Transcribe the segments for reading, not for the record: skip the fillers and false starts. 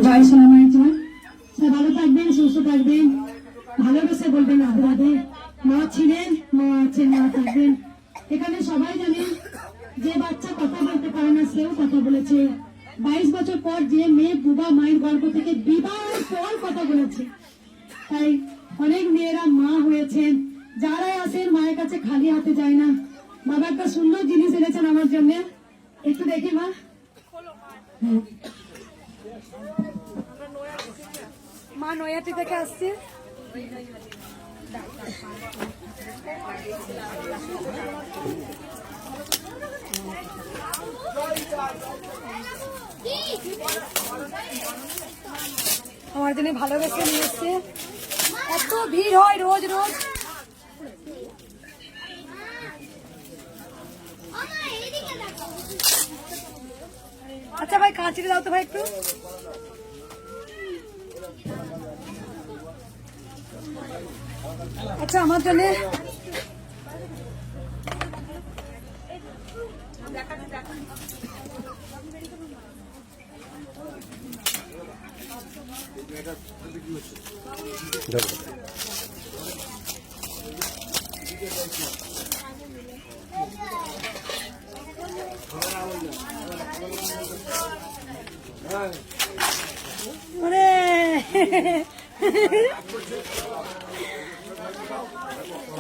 জয় সোনা মায়ের জয়। ভালো থাকবেন, সুস্থ থাকবেন, ভালোবেসে বলবেন রাধে রাধে। মা ছিলেন, মা আছেন, মা থাকবেন। এখানে সবাই জানেন যে বাচ্চা কথা বলতে পারে না সেও কথা বলেছে। 22 বছর পর যে মেয়ে বুবা মায়ের গর্ভ থেকে বিবাহের পর কথা বলেছে। তাই অনেক মেয়েরা মা হয়েছেন, যারাই আসেন মায়ের কাছে খালি হাতে যায় না। বাবা একটা সুন্দর জিনিস এনেছেন আমার জন্য, একটু দেখি মা। মা নয়াটি থেকে আসছে। আমার জন্য ভালোবেসে নিয়ে এসছে। এত ভিড় হয় রোজ রোজ। আচ্ছা ভাই কাঁচিতে দাও তো ভাই একটু। আচ্ছা আমার জন্য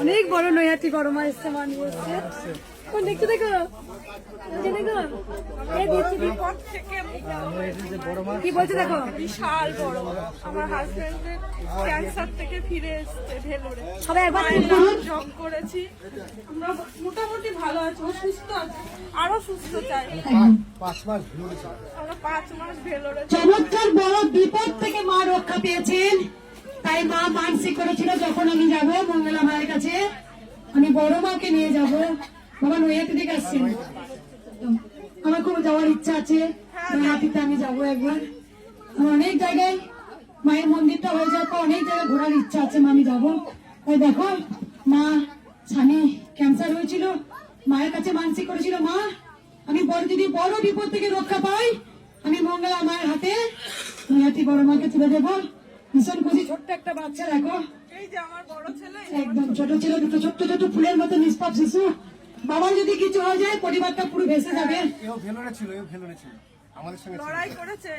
অনেক বড় নৈহাটি বড় মা এসছে, মা নিয়ে এসছে। দেখতে দেখো কি বলছে দেখো। বিশাল বড়, আমার হাজবেন্ডের ক্যান্সার থেকে ফিরে এসছে ভেলোরে। সবাই একবার জব করেছি, আমরা মোটামুটি ভালো আছি, ও সুস্থ আছে, আরো সুস্থ চাই। 5 মাস আমরা 5 মাস ভেলোরে। চমৎকার বড় বিপদ থেকে মা রক্ষা পেয়েছেন। তাই মা মানসিক করেছিল যখন আমি যাবো মঙ্গলা মায়ের কাছে, আমি বড় মাকে নিয়ে যাব। বাবা নৈহাটি থেকে আসছেন, আমার খুব যাওয়ার ইচ্ছা আছে। নৈহাটিতে আমি যাবো একবার। আমার অনেক জায়গায় মায়ের মন্দিরটা হয়ে যাওয়ার পর অনেক জায়গায় ঘোরার ইচ্ছা আছে, মা আমি যাবো। তাই দেখো মা স্বামী ক্যান্সার হয়েছিল, মায়ের কাছে মানসিক করেছিল মা আমি যদি বড় বিপদ থেকে রক্ষা পাই আমি মঙ্গলা মায়ের হাতে নৈহাটি বড় মাকে তুলে দেবো। ভীষণ খুশি। ছোট্ট একটা বাচ্চা দেখো, এই যে আমার বড় ছেলে, একদম ছোট ছিল, দুটো ছোট্ট ছোট্ট ফুলের মতো নিষ্পাপ শিশু। বাবার যদি কিছু হয়ে যায় পরিবারটা পুরো ভেসে যাবে। লড়াই করেছে,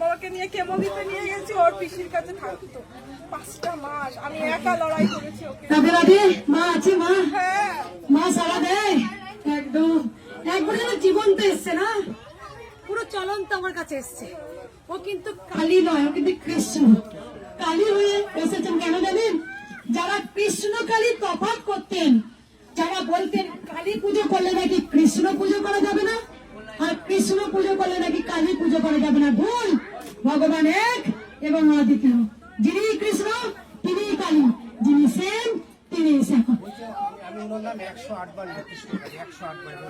বাবাকে নিয়ে কেমো দিতে নিয়ে গেছি, ওর পিসির কাছে থাকতো 5টা মাস। আমি একা লড়াই করেছি ওকে। রাধে রাধে। মা আছে, মা হ্যাঁ, মা সারা দেয় একদম। একবার যেন জীবন্ত এসছে না, পুরো চলন্ত আমার কাছে এসছে। ও কিন্তু কালী নয়, ও কিন্তু কৃষ্ণ। কালী হয়ে এসেছেন কেন জানেন? যারা কৃষ্ণ কালী তফাৎ করতেন, যারা বলতেন কালী পুজো করলে নাকি কৃষ্ণ পুজো করা যাবে না, আর কৃষ্ণ পুজো করলে নাকি কালী পুজো করা যাবে না, ভুল। ভগবান এক এবং অদ্বিতীয়। যিনি কৃষ্ণ তিনি কালী, যিনি সেন তিনি সেন।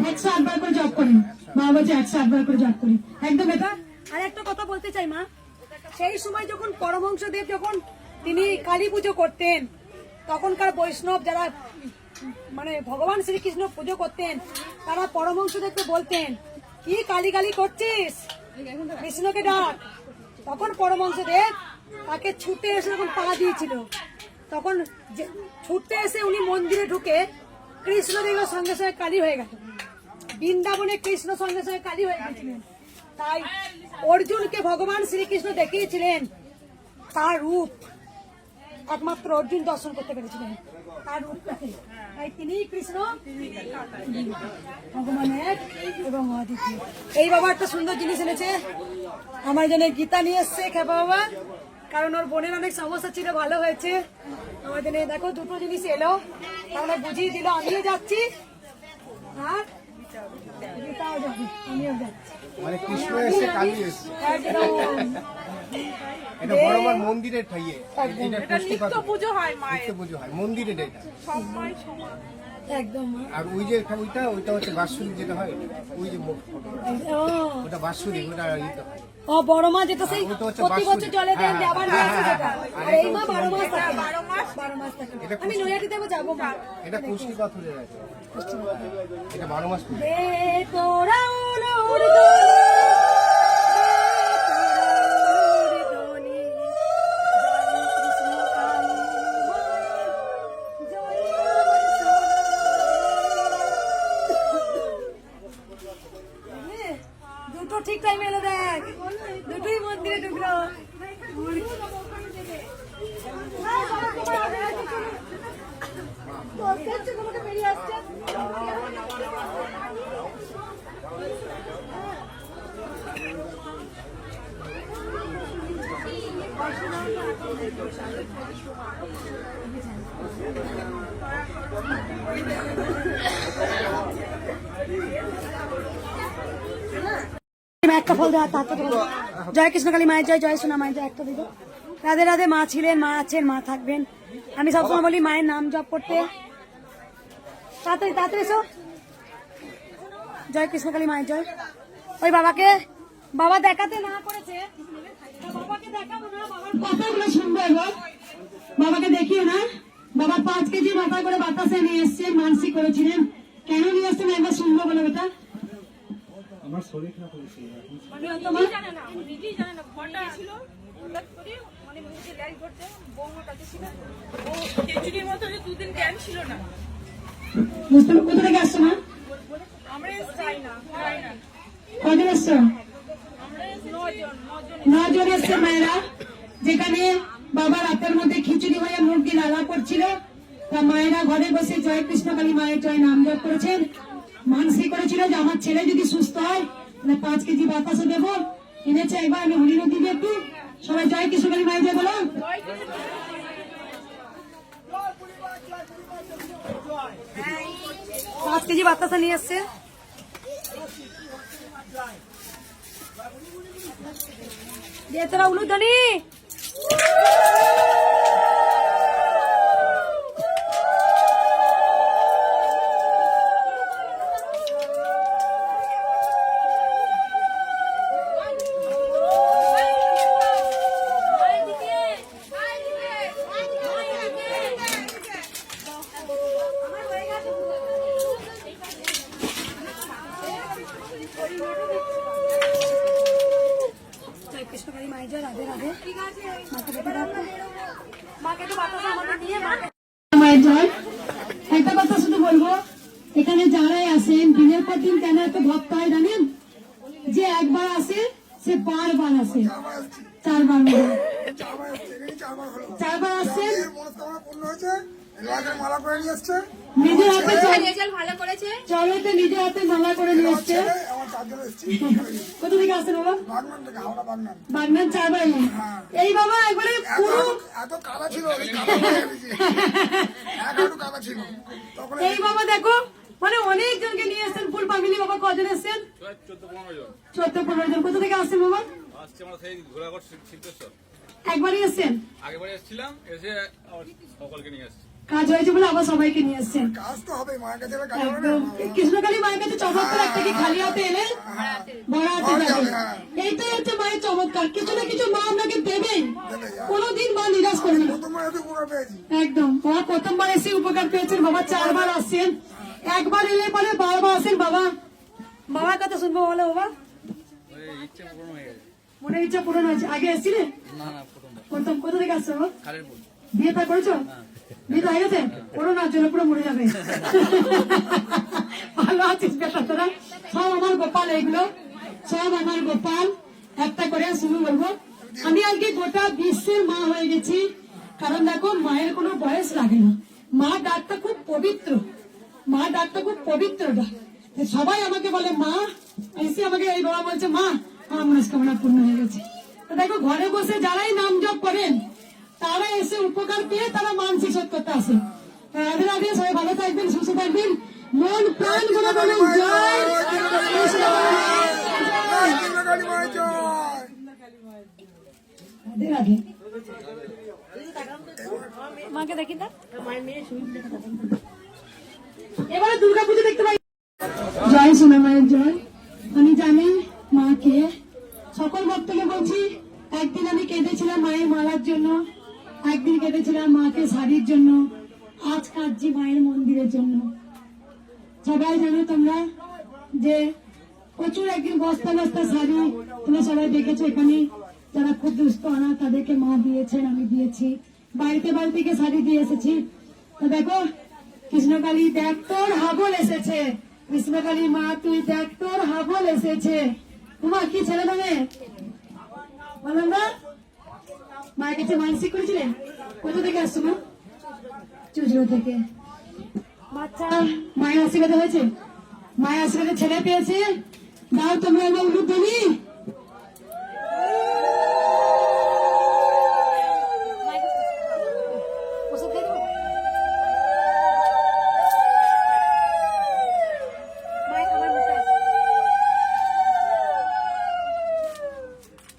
108 বার করে জপ করেন, মা বলছে 108 বার করে জপ করি। একদম এটা। আর একটা কথা বলতে চাই মা, সেই সময় যখন পরমহংসদেব যখন তিনি কালী পুজো করতেন, তখনকার বৈষ্ণব যারা মানে ভগবান শ্রীকৃষ্ণ পুজো করতেন, তারা পরমহংসদেবকে বলতেন কি কালী কালী করছিস, কৃষ্ণকে ডাক। তখন পরমহংসদেব তাকে ছুটে এসে যখন পা দিয়েছিল, তখন ছুটতে এসে উনি মন্দিরে ঢুকে কৃষ্ণ দেখে সঙ্গে সঙ্গে কালী হয়ে গেল। বৃন্দাবনে কৃষ্ণ সঙ্গে সঙ্গে কালী হয়ে গেছিলেন। তাই অর্জুনকে ভগবান শ্রীকৃষ্ণ দেখিয়েছিলেন তার রূপ, একমাত্র অর্জুন দর্শন করতে পেরেছিলেন তার রূপটাকে। তাই তিনি কৃষ্ণ, ভগবান এক এবং অদ্বিতীয়। এই বাবা একটা সুন্দর জিনিস এনেছে আমার জন্য, গীতা নিয়ে এসছে খেপা বাবা, কারণ ওর বোনের অনেক সমস্যা ছিল, ভালো হয়েছে। আমার জন্য দেখো দুটো জিনিস এলো, তাহলে বুঝিয়ে দিল আমিও যাচ্ছি আর গীতাও যাবে, আমিও যাচ্ছি। মানে কৃষ্ণ এসে কালী এসে এটা বড় মার মন্দিরের ঠাইয়ে, এটা নিত্য পুজো হয়, মায়ের পুজো হয় মন্দিরে, এটা সবাই সমান একদম। আর ওই যে ওইটা হচ্ছে বাৎসরিক যেটা হয়, ওই যে ওটা বাৎসরিক, ওটা ইতে হয়। ও বড় মা যেটা সেই প্রতি বছর জলে দেন আবার নিয়ে আসে যেটা, আর এই মা 12 মাস থাকে, 12 মাস থাকে। আমি নৈহাটিতে যাবো মা, এটা পুষ্টি পাথরের আছে, এটা 12 মাস তোরা দেখ, দুটোই মন্দিরে ঢুকলো। বেরিয়ে আসছে। একটা ফল দেওয়া তার তো জয় কৃষ্ণকালী মায়ের জয়, জয় সোনা মায়ের জয়, একটা দিল। রাধে রাধে। মা ছিলেন, মা আছেন, মা থাকবেন। আমি সবসময় বলি মায়ের নাম জপ করতে। তাড়াতাড়ি তাড়াতাড়ি এসো। জয় কৃষ্ণকালী মায়ের জয়। ওই বাবাকে বাবা দেখাতে না করেছে, বাবাকে দেখাবো না। বাবার কথাগুলো শুনবো এবার, বাবাকে দেখিও না। বাবা 5 কেজি মাথা করে বাতাসে নিয়ে এসছেন, মানসিক করেছিলেন। কেন নিয়ে এসছেন একবার শুনবো বলো বেটা। আমার শরীর খারাপ হয়েছিল নিজেই জানে না, নিজেই জানে না। ঘন্টা ছিল হঠাৎ করে মানে মুখে ল্যাগ করতে বৌমার কাছে ছিল। ও খিচুড়ির মতো যে 2 দিন জ্ঞান ছিল না। বুঝতে কোথা থেকে আসছো না? আমরা যাই না, যাই না। কজন এসছো? আমরা 9 জন 9 জন এসছে মায়েরা। যেখানে বাবা রাতের মধ্যে খিচুড়ি হয়ে মুখ দিয়ে লালা করছিল, তা মায়েরা ঘরে বসে জয় কৃষ্ণকালী মায়ের জয় নাম জপ করেছেন। মানসিক করেছিল যে আমার ছেলে যদি সুস্থ হয় তাহলে 5 কেজি বাতাসে দেবো। এনেছে একবার আমি হরিণ দিবি একটু। সবাই জয় কৃষ্ণকালী মায়ের জয় বলো। 5 কেজি বাতাসা নিয়ে আসছে। যে তোরা উলুধ্বনি। জয় কৃষ্ণকালী মায়ের জয়। রাধে রাধে। মাকে দেখে দাও। মাকে তো বাতাসা আমাকে দিয়ে মাকে মায়ের জয়। একটা কথা শুধু বলবো, এখানে যারাই আসেন দিনের পর দিন কেন এত ভক্ত হয় জানেন? যে একবার আসে সে বারবার আসে। 4বার মনে হয়। 4বার আসছেন। মালা করে নিয়ে এসছে নিজের হাতে রেজাল্ট ভালো করেছে। চলেতে নিজের হাতে মালা করে নিয়ে এসছে। আমার 4 জন এসছে কোথা থেকে আসছেন বাবা? বাগনান থেকে হাওড়া বাগনান বাগনান 4বার এলেন। এই বাবা একবারে পুরো এত কাদা ছিল এই কাদা হয়ে গেছে। একটু কাদা ছিল তখন এই বাবা দেখো মানে অনেক জনকে নিয়ে এসছেন। Full family. বাবা কজন এসছেন? 14-15 জন। কোথা থেকে আসছেন বাবা? আসছে আমরা সেই ঘোরাঘর শিল্পেশ্বর একবারই এসছেন? আগেবারে এসেছিলাম, এসে আবার সকলকে নিয়ে আসছি। কাজ হয়েছে বলে আবার সবাইকে নিয়ে এসছেন। কাজ তো হবে মায়ের কাছে কাজ হবে না একদম। কৃষ্ণকালী মায়ের কাছে চমৎকার একটা কি খালি হাতে এলে বড় হাতে যাবে। এইটাই হচ্ছে মায়ের চমৎকার। কিছু না কিছু মা আপনাকে দেবেই, কোনোদিন মা নিরাশ করে না। তোমার এত পুরো পেয়েছি একদম। বাবা প্রথমবার এসে উপকার পেয়েছেন। বাবা 4বার আসছেন। একবার এলে পরে বারবার আসেন। বাবা বাবার কথা শুনবো বলো বাবা। ওই ইচ্ছে পূরণ হয়ে গেছে। মনের ইচ্ছা পূরণ হয়েছে। আগে এসেছিলেন? না না, প্রথমবার প্রথম। কোথা থেকে আসছো বাবা? খালেরপুর। বিয়ে তা করেছো? বিয়ে তো হয়ে গেছে? করোনার জন্য পুরো মরে যাবে। ভালো আছিস বেটা তোরা? সব আমার গোপাল, এগুলো সব আমার গোপাল। একটা করে শুরু বলবো, আমি আজকে গোটা বিশ্বের মা হয়ে গেছি। কারণ দেখো মায়ের কোনো বয়স লাগে না। মা ডাকটা খুব পবিত্র। মা ডাকটা খুব পবিত্র ডাক। সবাই আমাকে বলে মা। এসে আমাকে এই বাবা বলছে মা আমার মনস্কামনা পূর্ণ হয়ে গেছে। তো দেখো ঘরে বসে যারাই নাম জপ করেন তারা এসে উপকার পেয়ে তারা মানসিক শোধ করতে আসে। রাধে রাধে। সবাই ভালো থাকবেন, সুস্থ থাকবেন, মন প্রাণ করে বলুন জয় কৃষ্ণকালী মায়ের জয় রাধে রাধে। মাকে দেখি না। এবারে দুর্গাপুজো দেখতে পাই। জয় সোনা মায়ের জয়। আমি জানি মাকে, সকল ভক্তকে বলছি, একদিন আমি কেঁদেছিলাম মায়ের মালার জন্য, একদিন কেঁদেছিলাম মাকে শাড়ির জন্য, আজ কাঁদছি মায়ের মন্দিরের জন্য। সবাই জানো তোমরা যে প্রচুর একদিন বস্তা বস্তা শাড়ি তোমরা সবাই দেখেছো। এখানে যারা খুব দুস্থ আনা তাদেরকে মা দিয়েছেন, আমি দিয়েছি। বাড়িতে বাড়ি থেকে শাড়ি দিয়ে এসেছি। তো দেখো কৃষ্ণকালী দেখ তোর হাবল এসেছে। কৃষ্ণকালী মা তুই দেখ তোর হাবল এসেছে। তোমার কি ছেলে মেয়ে বললাম না মায়ের কাছে মানসিক করেছিলেন? কোথা থেকে আসছো মা? চুচড়ো থেকে। বাচ্চা মায়ের আশীর্বাদে হয়েছে, মায়ের আশীর্বাদে ছেলে পেয়েছে। দাও তোমরা একবার উলুধ্বনি।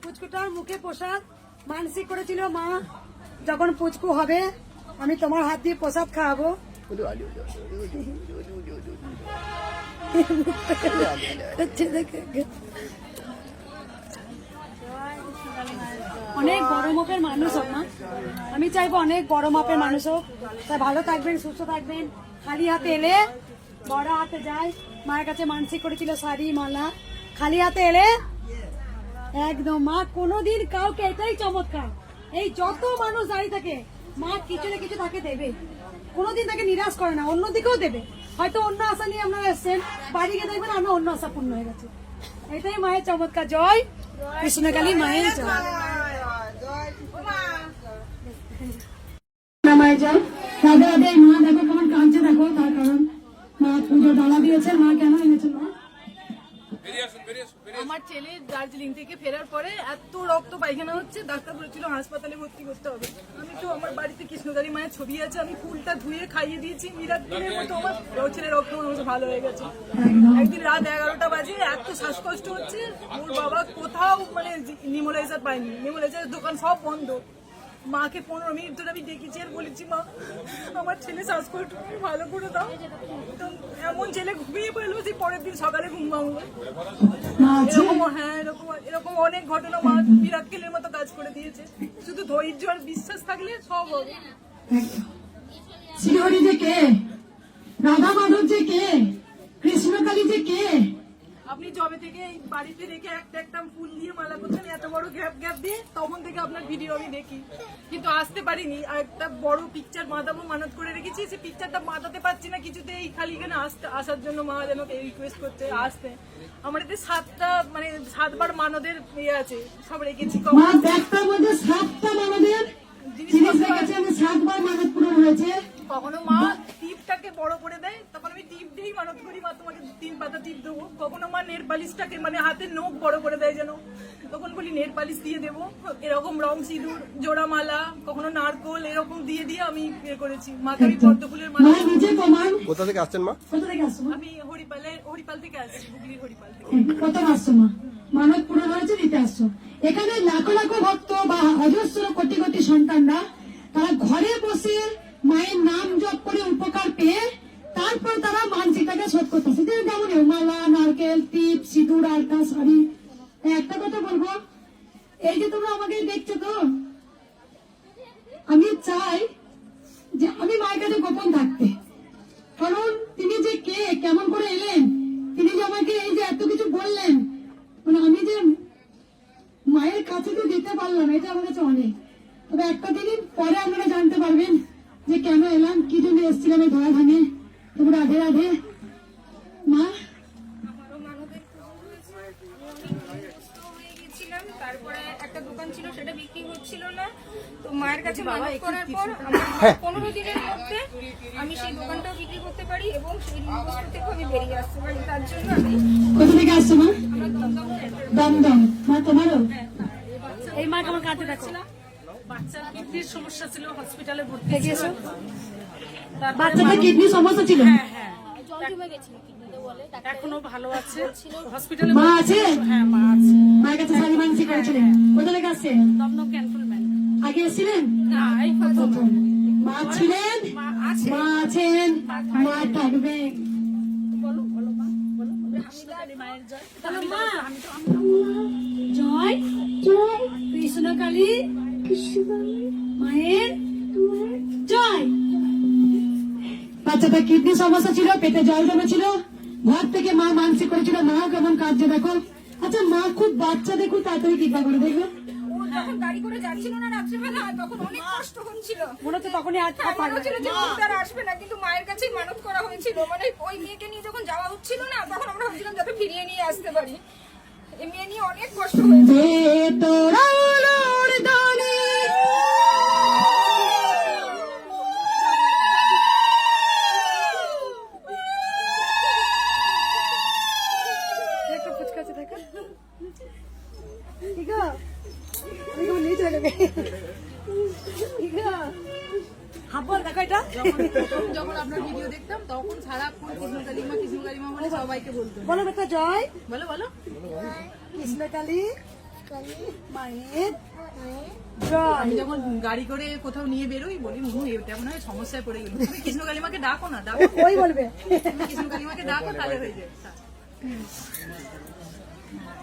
পুচকুটার মুখে প্রসাদ মানসিক করেছিল মা, যখন পুচকু হবে আমি তোমার হাত দিয়ে প্রসাদ খাওয়াবো। অনেক বড় মাপের মানুষ হোক মা, আমি চাইবো অনেক বড় মাপের মানুষ হোক। তাই ভালো থাকবেন, সুস্থ থাকবেন। খালি হাতে এলে বড় হাতে যায়। মায়ের কাছে মানসিক করেছিল শাড়ি মালা, খালি হাতে এলে একদম মা কোনোদিন কাউকে, এটাই চমৎকার, এই যত মানুষ দাঁড়িয়ে থাকে মা কিছু না কিছু তাকে দেবে, কোনোদিন তাকে নিরাশ করে না, অন্যদিকেও দেবে। হয়তো অন্য আশা নিয়ে আপনারা এসছেন, বাড়ি গিয়ে দেখবেন আমরা অন্য আশা পূর্ণ হয়ে গেছে। এটাই মায়ের চমৎকার। জয় কৃষ্ণকালী মায়ের জয়। মায়ের জয়। রাধে রাধে। মা দেখো কেমন কাঁদছে, দেখো তার কারণ মা পুজো ডালা দিয়েছেন। মা কেন এনেছেন মা? বেরিয়ে আসুন, বেরিয়ে আসুন, বেরিয়ে আসুন। আমার ছেলে দার্জিলিং থেকে ফেরার পরে এত রক্ত পায়খানা হচ্ছে, ডাক্তার বলেছিল হাসপাতালে ভর্তি করতে হবে। আমি তো আমার বাড়িতে কৃষ্ণকালী মায়ের ছবি আছে, আমি ফুলটা ধুয়ে খাইয়ে দিয়েছি। মিরাক্কেলের মতো আমার ছেলের রক্ত ভালো হয়ে গেছে। একদিন রাত 11টা বাজে এত শ্বাসকষ্ট হচ্ছে, ওর বাবা কোথাও মানে নিমোলাইজার পায়নি, নিমোলাইজারের দোকান সব বন্ধ। মাকে 15 মিনিট ধরে আমি ডেকেছি আর বলেছি মা আমার ছেলে শ্বাসকষ্ট ভালো করে দাও। তো এমন ছেলে ঘুমিয়ে পড়লো যে পরের দিন সকালে ঘুম ভাঙলো। এরকম হ্যাঁ এরকম অনেক ঘটনা মা মিরাক্কেলের মতো কাজ করে দিয়েছে। শুধু ধৈর্য আর বিশ্বাস থাকলে সব হবে। শ্রীহরি যে কে, রাধা মাধব যে কে, কৃষ্ণকালী যে কে। আপনি জবে থেকে এই বাড়িতে রেখে একটা একটা ফুল দিয়ে মালা করছেন, এত বড় গ্যাপ গ্যাপ দিয়ে, তখন থেকে আপনার ভিডিও আমি দেখি, কিন্তু আসতে পারিনি। আর একটা বড় পিকচার মাতাবো মানত করে রেখেছি, সেই পিকচারটা মাতাতে পারছি না কিছুতে। এই খালি এখানে আসার জন্য মা যেন রিকোয়েস্ট করতে আসতে। আমার এতে 7বার মানদের ইয়ে আছে, সব রেখেছি। মা ব্যাগটার মধ্যে 7টা মানদের জিনিস রেখেছে, আমি 7বার মানত পূরণ হয়েছে। কখনো মা টিপটাকে বড় করে দেয়, তখন আমি টিপ দিয়েই মানত করি মা তোমাকে 3 পাতা টিপ দেবো। কখনো মা নেল পালিশটাকে মানে হাতের নখ বড় করে দেয় যেন, তখন বলি নেল পালিশ দিয়ে দেবো। এরকম রং সিঁদুর, জোড়া মালা, কখনো নারকোল, এরকম দিয়ে দিয়ে আমি ইয়ে করেছি। মাকে আমি পদ্ম ফুলের মালা। মা নিজে প্রমাণ। কোথা থেকে আসছেন মা? কোথা থেকে আসছো মা? আমি হরিপাল থেকে আসছি, হুগলির হরিপাল থেকে। কত আসছো মা? মানত পূরণ হয়েছে, দিতে আসছো। এখানে লাখো লাখো ভক্ত বা অজস্র কোটি কোটি সন্তানরা তারা ঘরে বসে মায়ের নাম জপ করে উপকার পেয়ে তারপর তারা মানসিকতাকে শোধ করতেছে। যেমন মালা, নারকেল, টিপ, সিঁদুর, আলতা, শাড়ি। একটা কথা বলবো, এই যে তোমরা আমাকে দেখছো তো, আমি চাই যে আমি মায়ের কাছে গোপন থাকতে। কারণ তিনি যে কে, কেমন করে এলেন, তিনি যে আমাকে এই যে এত কিছু বললেন, মানে আমি যে মায়ের কাছে তো যেতে পারলাম, এটা আমার কাছে অনেক। তবে একটা দিন পরে আপনারা জানতে পারবেন যে কেন এলাম, কি জন্য এসেছিলাম এই ধরা ভাঙে। তবু রাধে রাধে মা। তারপরে একটা দোকান ছিল, সেটা বিক্রি হচ্ছিল না। তো মায়ের কাছে মানত করার পর 15 দিনের মধ্যে আমি সেই দোকানটাও বিক্রি করতে পারি এবং সেই ঋণগ্রস্ত থেকে আমি বেরিয়ে আসতে পারি। তার জন্য আমি কোথা থেকে আসছো মা? দমদম। মা তোমারও এই মা কেমন কাঁদতে দেখো। বাচ্চার কিডনির সমস্যা ছিল, হসপিটালে ভর্তি গেছো? বাচ্চাদের কিডনি সমস্যা ছিল? এখনো ভালো আছে হসপিটালে। মা আছে? হ্যাঁ মা আছে। মায়ের কাছে শাড়ি মানসিক করেছিলেন? কোথা থেকে আসছেন? দমদম ক্যান্টনমেন্ট। আগে এসেছিলেন? না এই প্রথম। মা ছিলেন, মা আছেন, মা থাকবেন। মায়ের জয়। তাহলে মা জয় জয় কৃষ্ণকালী মায়ের জয়। বাচ্চাটা কিডনি সমস্যা ছিল, পেটে জল জমেছিল, ঘর থেকে মা মানসিক করেছিল। মা কেমন কাঁদছে দেখো। আচ্ছা মা খুব বাচ্চা, দেখুন তাড়াতাড়ি কৃপা করে দেখবে। ও যখন গাড়ি করে যাচ্ছিল না রাত্রিবেলা, তখন অনেক কষ্ট হচ্ছিল। মনে হচ্ছে তখনই আর মনে হচ্ছিল যে আর আসবে না, কিন্তু মায়ের কাছেই মানত করা হয়েছিল। মানে ওই মেয়েকে নিয়ে যখন যাওয়া হচ্ছিল না, তখন আমরা ভাবছিলাম যাতে ফিরিয়ে নিয়ে আসতে পারি। এই মেয়ে নিয়ে অনেক কষ্ট হয়েছে। যে তোরা আলোর দানে একটা ফুচকা আছে দেখা ঠিক আছে আমি তোমার নিয়ে চলে যাবে ঠিক আছে হাবল দেখো এটা যখন আপনার ভিডিও দেখতাম তখন সারাক্ষণ কৃষ্ণকালী মা বলে সবাইকে বলতো। বলো বেটা জয় বলো বলো। কৃষ্ণকালী মায়ের জয় আমি যখন গাড়ি করে কোথাও নিয়ে বেরোই বলি এটা মনে হয় সমস্যায় পড়ে গেল, তুমি কৃষ্ণকালী মাকে ডাকো না, ডাকো ওই বলবে তুমি কৃষ্ণকালী মাকে ডাকো তাহলে হয়ে যায়।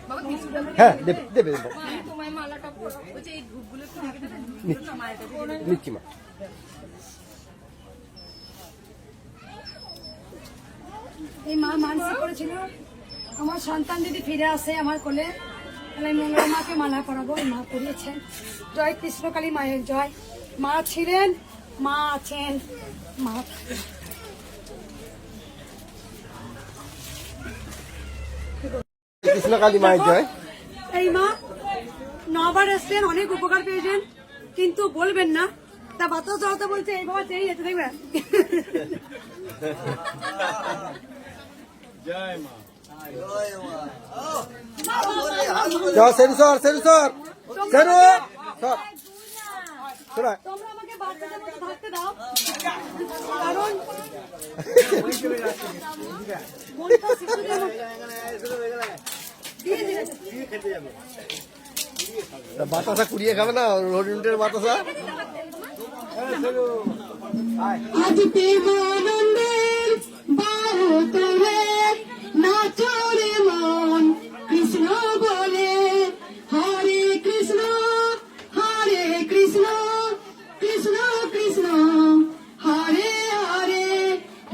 বাবা কৃষ্ণকালী হ্যাঁ দেবে দেবে তোমায় মালাটা পরো। বলছে এই ধূপগুলো একটু রেখে দেবে না মায়ের কাছে। নিচ্ছি মা। এই মা মানসিক করেছিল আমার সন্তান যদি ফিরে আসে আমার কোলে তাহলে আমি মঙ্গলা মাকে মালা পরাবো। এই মা পরিয়েছেন। জয় কৃষ্ণকালী মায়ের জয়। মা ছিলেন, মা আছেন, মা থাকবেন। কৃষ্ণকালী মায়ের জয়। এই মা 9 বার এসছেন, অনেক উপকার পেয়েছেন, কিন্তু বলবেন না। তা বাতাস জড়াতে বলছে এই বাবা চেয়ে যেতে দেখবে জয় মা। চল সেরু সর সেরু সর সেরু সর সরাই। তোমরা আমাকে বাচ্চাদের মতো থাকতে দাও, কারণ মনটা শিশুদের মতো। দিয়ে দিয়েছে। বাতাসা কুড়িয়ে খাবে না হরিণের বাতাসা। আজ প্রেমানন্দের বাহু তোলে নাচরে মন কৃষ্ণ বলে হরে কৃষ্ণ কৃষ্ণ কৃষ্ণ হরে হরে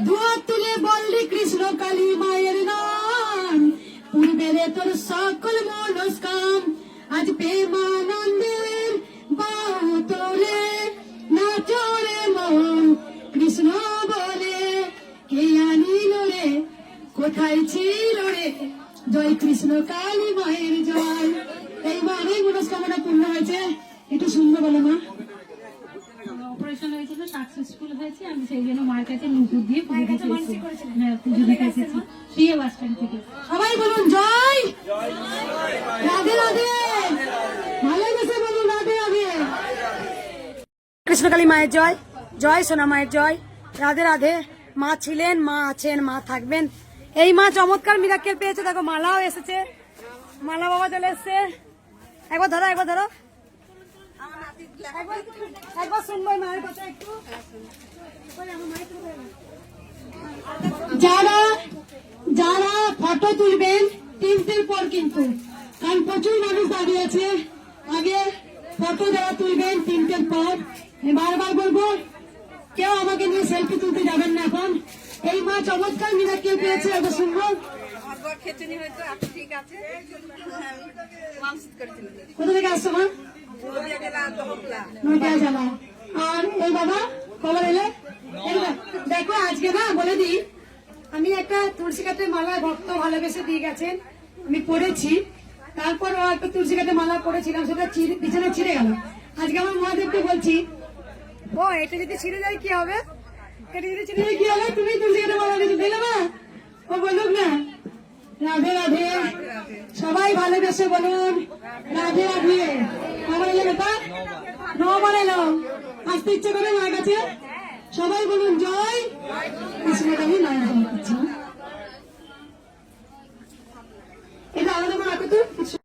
দুয়ার তুলে বললি কৃষ্ণ কালী মায়ের নাম পূর্বের তোর সকল মনস্কাম আজ প্রেমানন্দের বাহু তোলে নাচরে মন কৃষ্ণ বলে কে আনিল রে কোথায় ছিল রে জয় কৃষ্ণ কালী মায়ের জয়। এই মা অনেক মনস্কামনা পূর্ণ হয়েছে। একটু সুন্দর বলো মা। অপারেশন হয়েছিল, সাকসেসফুল হয়েছে। আমি সেই জন্য মায়ের কাছে নুপুর দিয়ে পুজো দিতে এসেছি। হ্যাঁ, পুজো দিতে এসেছি প্রিয় বাস স্ট্যান্ড থেকে। সবাই বলুন জয় রাধে রাধে। ভালোবেসে বলুন রাধে রাধে। কৃষ্ণকালী মায়ের জয়। জয় সোনা মায়ের জয়। রাধে রাধে। মা ছিলেন, মা আছেন, মা থাকবেন। এই মা চমৎকার মিরাক্কেল পেয়েছে। দেখো মালাও এসেছে, মালা বাবা চলে এসছে। একবার ধরো, একবার ধরো, একবার শুনবো এই মায়ের কথা একটু। যারা যারা ফটো তুলবেন 3টের পর কিন্তু, কারণ প্রচুর মানুষ দাঁড়িয়ে আছে। আগে ফটো যারা তুলবেন 3টের পর। বারবার বলবো কেউ আমাকে নিয়ে সেলফি তুলতে যাবেন না এখন। এই মা চমৎকার মিরাক্কেল পেয়েছে, এবার শুনবো। কোথা থেকে আসছো মা? নদিয়া জেলা। আর এই বাবা কবে এলে? দেখো আজকে না বলে দিই, আমি একটা তুলসী কাঠের মালা ভক্ত ভালোবেসে দিয়ে গেছেন, আমি পড়েছি। তারপর একটা তুলসী কাঠের মালা পড়েছিলাম, সেটা পিছনে ছিঁড়ে গেল। আজকে আমার মহাদেবকে বলছি ও এটা যদি ছিঁড়ে যায় কি হবে? এটা যদি ছিঁড়ে তুমি কি হবে? তুমি তুলসী কাঠের মালা কিছু দিলে না? ও বলুক না রাধে রাধে। সবাই ভালোবেসে বলুন রাধে রাধে। কবে এলে বেটা? 9 বার এলো। আসতে ইচ্ছে করে মায়ের কাছে। সবাই বলুন জয় কৃষ্ণকালী মায়ের জয়।